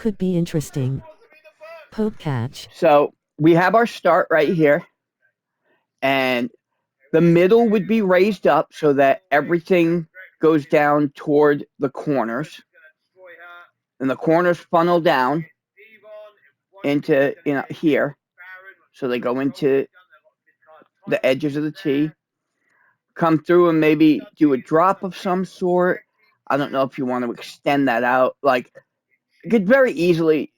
could be interesting. Pope catch. So we have our start right here, and the middle would be raised up so that everything goes down toward the corners, and the corners funnel down into here, so they go into the edges of the tee, come through and maybe do a drop of some sort. I don't know if you want to extend that out. Like, you could very easily,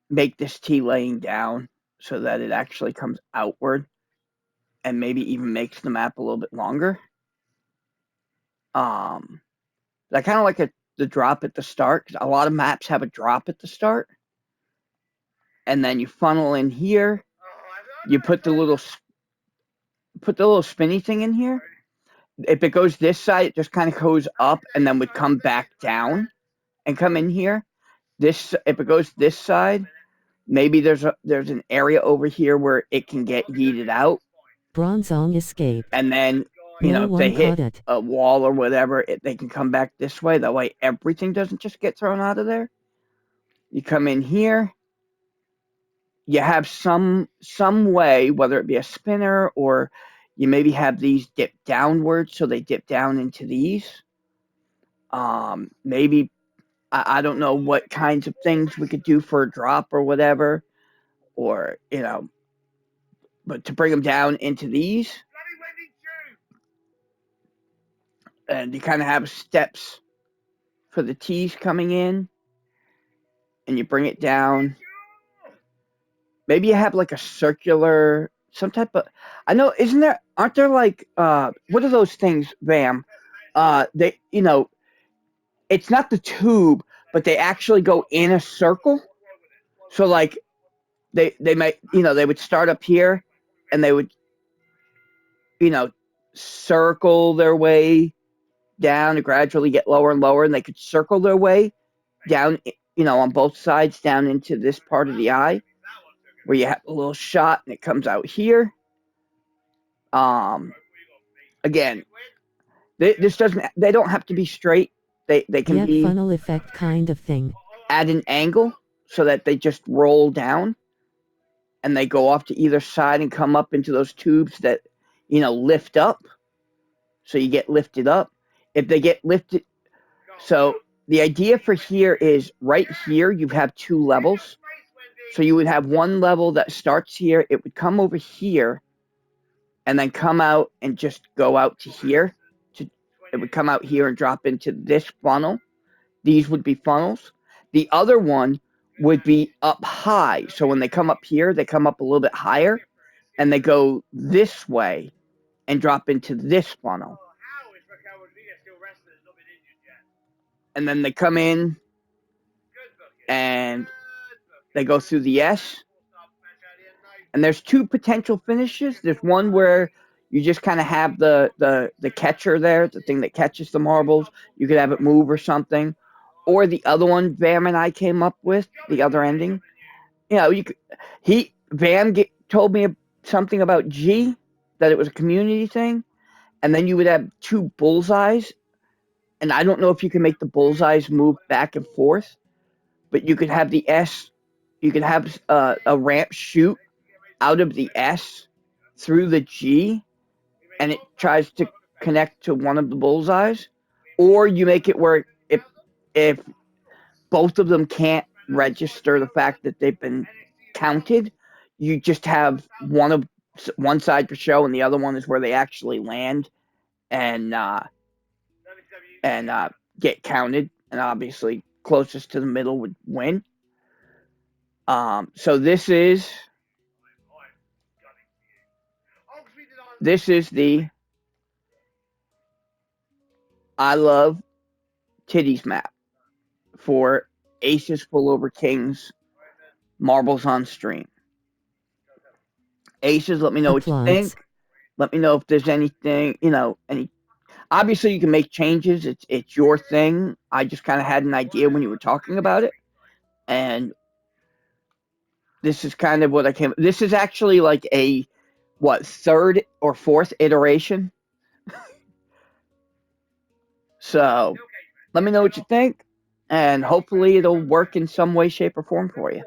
make this tee laying down so that it actually comes outward and maybe even makes the map a little bit longer. I kind of like the drop at the start, because a lot of maps have a drop at the start, and then you funnel in here. You put the little spinny thing in here. If it goes this side, it just kind of goes up and then would come back down and come in here. If it goes this side, maybe there's an area over here where it can get yeeted out. Bronzong escaped. And then, No if they one caught hit it. a wall or whatever, they can come back this way. That way everything doesn't just get thrown out of there. You come in here. You have some way, whether it be a spinner or you maybe have these dip downwards, so they dip down into these. Maybe, I don't know what kinds of things we could do for a drop or whatever, or, but to bring them down into these. And you kind of have steps for the tees coming in, and you bring it down. Maybe you have like a circular, some type of, I know, aren't there like, what are those things, Vam? They, it's not the tube, but they actually go in a circle. So like they might, they would start up here and they would, circle their way down and gradually get lower and lower, and they could circle their way down, on both sides down into this part of the eye where you have a little shot and it comes out here. Again, they don't have to be straight. They can be funnel effect kind of thing. At an angle so that they just roll down and they go off to either side and come up into those tubes that, lift up. So you get lifted up. If they get lifted, so the idea for here is right here you have two levels. So you would have one level that starts here. It would come over here and then come out and just go out to here. It would come out here and drop into this funnel. These would be funnels. The other one would be up high. So when they come up here, they come up a little bit higher and they go this way and drop into this funnel. And then they come in and they go through the S. And there's two potential finishes. There's one where you just kind of have the catcher there, the thing that catches the marbles. You could have it move or something. Or the other one Vam and I came up with, the other ending. Vam told me something about G, that it was a community thing. And then you would have two bullseyes. And I don't know if you can make the bullseyes move back and forth, but you could have the S, you could have a ramp shoot out of the S through the G, and it tries to connect to one of the bullseyes. Or you make it where if both of them can't register the fact that they've been counted, you just have one side for show and the other one is where they actually land and get counted, and obviously closest to the middle would win. So this is the I Love Titties map for Aces Full Over Kings Marbles on Stream. Aces, let me know what you think. Let me know if there's anything, any. Obviously, you can make changes. It's your thing. I just kind of had an idea when you were talking about it, and this is kind of what I came. This is actually like a third or fourth iteration. So, let me know what you think. and hopefully it'll work in some way, shape, or form for you.